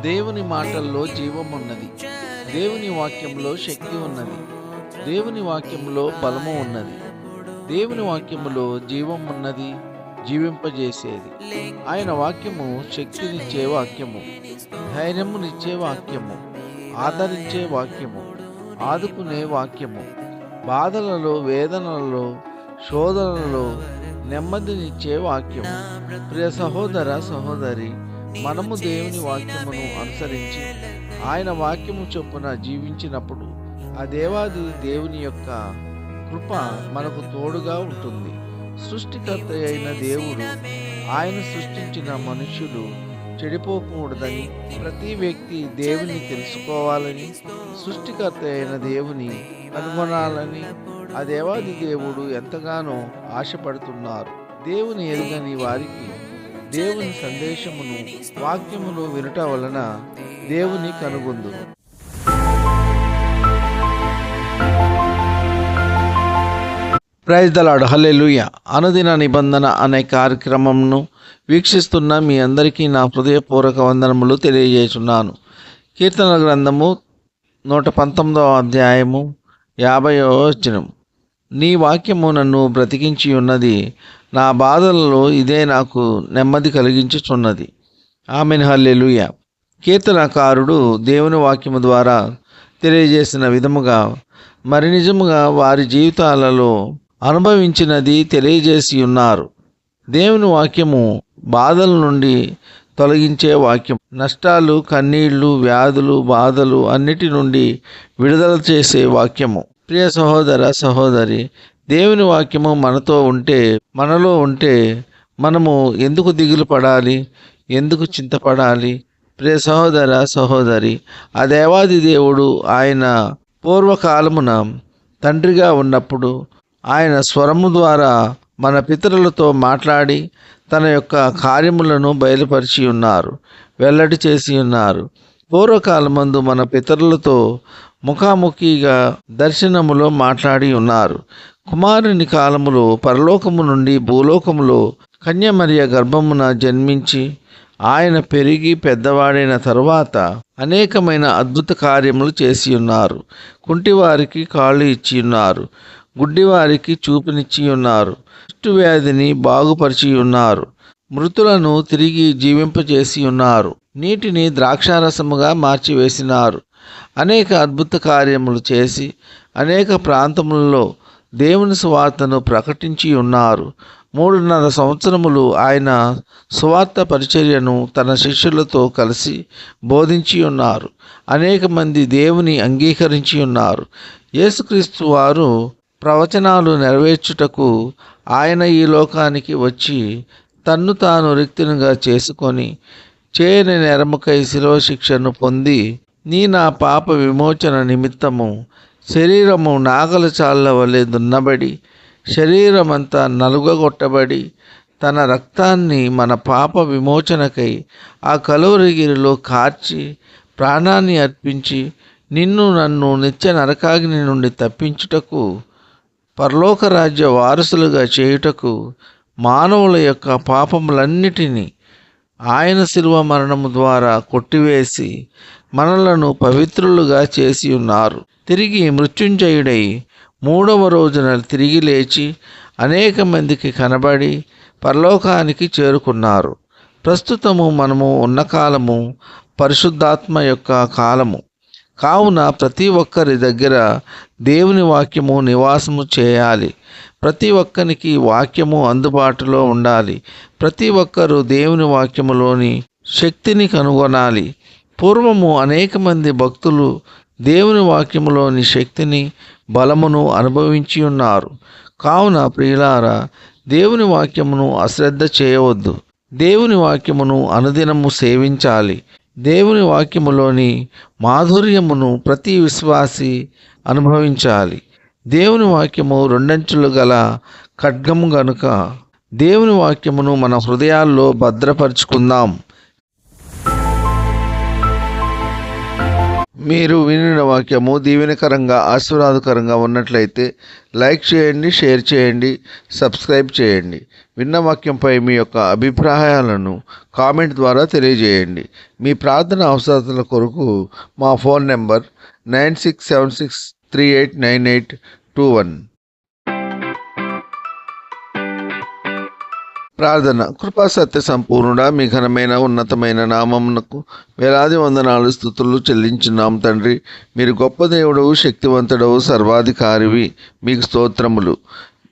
దేవుని మాటల్లో జీవం ఉన్నది. దేవుని వాక్యంలో శక్తి ఉన్నది. దేవుని వాక్యంలో బలము ఉన్నది. దేవుని వాక్యములో జీవం ఉన్నది, జీవింపజేసేది. ఆయన వాక్యము శక్తినిచ్చే వాక్యము, ధైర్యమునిచ్చే వాక్యము, ఆదరించే వాక్యము, ఆదుకునే వాక్యము, బాధలలో, వేదనలలో, శోధనలలో నెమ్మదినిచ్చే వాక్యము. ప్రియ సహోదర సహోదరి, మనము దేవుని వాక్యమును అనుసరించి ఆయన వాక్యము చొప్పున జీవించినప్పుడు ఆ దేవాది దేవుని యొక్క కృప మనకు తోడుగా ఉంటుంది. సృష్టికర్త అయిన దేవుడు, ఆయన సృష్టించిన మనుష్యులు చెడిపోకూడదని, ప్రతి వ్యక్తి దేవుని తెలుసుకోవాలని, సృష్టికర్త అయిన దేవుని కనుగొనాలని ఆ దేవాది దేవుడు ఎంతగానో ఆశపడుతున్నారు. దేవుని ఎరుగని వారికి దేవుని సందేశమును, వాక్యమును వినుట వలన దేవుని కనుగొందురు. ప్రైజ్ ద లార్డ్, హల్లెలూయా. అనుదిన నిబంధన అనే కార్యక్రమంను వీక్షిస్తున్న మీ అందరికీ నా హృదయపూర్వక వందనములు తెలియజేస్తున్నాను. కీర్తన గ్రంథము 119వ అధ్యాయము 50వ వచనం. నీ వాక్యము నన్ను బ్రతికించి ఉన్నది, నా బాధలలో ఇదే నాకు నెమ్మది కలిగించుచున్నది. ఆమెన్, హల్లెలూయా. కీర్తనకారుడు దేవుని వాక్యము ద్వారా తెలియజేసిన విధముగా మరి నిజముగా వారి జీవితాలలో అనుభవించినది తెలియజేసి ఉన్నారు. దేవుని వాక్యము బాధల నుండి తొలగించే వాక్యం, నష్టాలు, కన్నీళ్లు, వ్యాధులు, బాధలు అన్నిటి నుండి విడుదల చేసే వాక్యము. ప్రియ సహోదర సహోదరి, దేవుని వాక్యము మనలో ఉంటే మనము ఎందుకు దిగులు పడాలి, ఎందుకు చింతపడాలి? ప్రియ సహోదర సహోదరి, ఆ దేవాది దేవుడు ఆయన పూర్వకాలమున తండ్రిగా ఉన్నప్పుడు ఆయన స్వరము ద్వారా మన పితరులతో మాట్లాడి తన యొక్క కార్యములను బయలుపరిచి ఉన్నారు, వెల్లడి చేసి ఉన్నారు. పూర్వకాలమందు మన పితరులతో ముఖాముఖిగా దర్శనములో మాట్లాడి ఉన్నారు. కుమారుని కాలములో పరలోకము నుండి భూలోకములో కన్యమరియ గర్భమున జన్మించి ఆయన పెరిగి పెద్దవాడైన తరువాత అనేకమైన అద్భుత కార్యములు చేసి ఉన్నారు. కుంటివారికి కాళ్ళు ఇచ్చి ఉన్నారు, గుడ్డివారికి చూపునిచ్చి ఉన్నారు, వ్యాధిని బాగుపరిచి ఉన్నారు, మృతులను తిరిగి జీవింపజేసి ఉన్నారు, నీటిని ద్రాక్షారసముగా మార్చివేసినారు. అనేక అద్భుత కార్యములు చేసి అనేక ప్రాంతములలో దేవుని సువార్తను ప్రకటించి ఉన్నారు. 3.5 సంవత్సరములు ఆయన సువార్త పరిచర్యను తన శిష్యులతో కలిసి బోధించి ఉన్నారు. అనేక మంది దేవుని అంగీకరించి ఉన్నారు. యేసుక్రీస్తు వారు ప్రవచనాలు నెరవేర్చుటకు ఆయన ఈ లోకానికి వచ్చి తన్ను తాను రిక్తునిగా చేసుకొని చేయని నెరముకై శిలువ శిక్షను పొంది నా పాప విమోచన నిమిత్తము శరీరము నాగల చాళ్ళ వలె దున్నబడి శరీరమంతా నలుగగొట్టబడి తన రక్తాన్ని మన పాప విమోచనకై ఆ కలువరిగిరిలో కార్చి ప్రాణాన్ని అర్పించి నన్ను నిత్య నరకాగ్ని నుండి తప్పించుటకు, పరలోక రాజ్య వారసులుగా చేయుటకు, మానవుల యొక్క పాపములన్నిటినీ ఆయన శిలువ మరణము ద్వారా కొట్టివేసి మనలను పవిత్రులుగా చేసి ఉన్నారు. తిరిగి మృత్యుంజయుడై 3వ రోజున తిరిగి లేచి అనేక మందికి కనబడి పరలోకానికి చేరుకున్నారు. ప్రస్తుతము మనము ఉన్న కాలము పరిశుద్ధాత్మ యొక్క కాలము కావున ప్రతి ఒక్కరి దగ్గర దేవుని వాక్యము నివాసము చేయాలి. ప్రతి ఒక్కరికి వాక్యము అందుబాటులో ఉండాలి. ప్రతి ఒక్కరూ దేవుని వాక్యములోని శక్తిని కనుగొనాలి. పూర్వము అనేక మంది భక్తులు దేవుని వాక్యములోని శక్తిని, బలమును అనుభవించి ఉన్నారు. కావున ప్రియులారా, దేవుని వాక్యమును అశ్రద్ధ చేయవద్దు. దేవుని వాక్యమును అనుదినము సేవించాలి. దేవుని వాక్యములోని మాధుర్యమును ప్రతి విశ్వాసి అనుభవించాలి. దేవుని వాక్యము 2 అంచులు గల ఖడ్గము గనుక దేవుని వాక్యమును మన హృదయాల్లో భద్రపరుచుకుందాం. మీరు వినిన వాక్యము దీవెనకరంగా ఆశీర్వాదకరంగా ఉన్నట్లయితే లైక్ చేయండి, షేర్ చేయండి, సబ్స్క్రైబ్ చేయండి. విన్న వాక్యంపై మీ యొక్క అభిప్రాయాలను కామెంట్ ద్వారా తెలియజేయండి. మీ ప్రార్థన అవసరాల కొరకు మా ఫోన్ నెంబర్ 9676389821. ప్రార్థన. కృపా సత్య సంపూర్ణుడా, మీ ఘనమైన ఉన్నతమైన నామమునకు వేలాది వందనాలు స్తుతులు చెల్లించున్నాం తండ్రి. మీరు గొప్ప దేవుడవు, శక్తివంతుడవు, సర్వాధికారివి. మీకు స్తోత్రములు.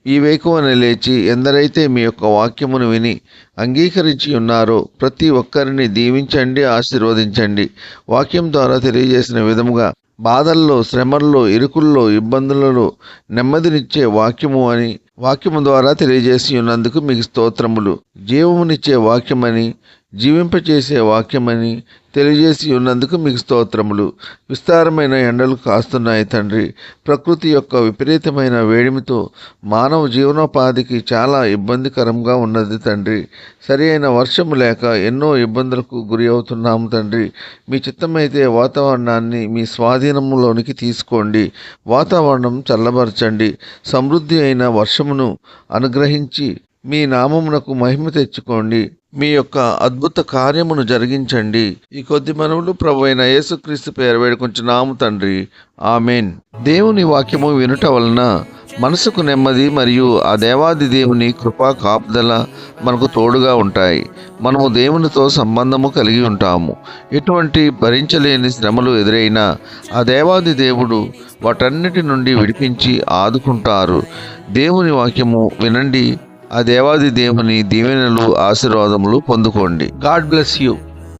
ఈ వేకువన లేచి ఎందరైతే మీ యొక్క వాక్యమును విని అంగీకరించి ఉన్నారో ప్రతి ఒక్కరిని దీవించండి, ఆశీర్వదించండి. వాక్యం ద్వారా తెలియజేసిన విధముగా బాధల్లో, శ్రమల్లో, ఇరుకుల్లో, ఇబ్బందులలో నెమ్మదినిచ్చే వాక్యము ద్వారా తెలియజేసి ఉన్నందుకు మీకు స్తోత్రములు. జీవమునిచ్చే వాక్యమని, జీవింపచేసే వాక్యమని తెలియజేసి ఉన్నందుకు మీకు స్తోత్రములు. విస్తారమైన ఎండలు కాస్తున్నాయి తండ్రి. ప్రకృతి యొక్క విపరీతమైన వేడిమితో మానవ జీవనోపాధికి చాలా ఇబ్బందికరంగా ఉన్నది తండ్రి. సరి అయిన వర్షము లేక ఎన్నో ఇబ్బందులకు గురి అవుతున్నాము తండ్రి. మీ చిత్తమైతే వాతావరణాన్ని మీ స్వాధీనంలోనికి తీసుకోండి. వాతావరణం చల్లబరచండి. సమృద్ధి అయిన వర్షమును అనుగ్రహించి మీ నామమునకు మహిమ తెచ్చుకోండి. మీ యొక్క అద్భుత కార్యమును జరిగించండి. ఈ కొద్ది మనవులు ప్రభువైన యేసుక్రీస్తు పేరు వేడుకొంచున్నాము తండ్రి. ఆమెన్. దేవుని వాక్యము వినుట వలన మనసుకు నెమ్మది మరియు ఆ దేవాది దేవుని కృపా కాపుదల మనకు తోడుగా ఉంటాయి. మనము దేవునితో సంబంధము కలిగి ఉంటాము. ఎటువంటి భరించలేని శ్రమలు ఎదురైనా ఆ దేవాది దేవుడు వాటన్నిటి నుండి విడిపించి ఆదుకుంటారు. దేవుని వాక్యము వినండి. ఆ దేవాది దేవుని దీవెనలు, ఆశీర్వాదములు పొందుకోండి. God bless you.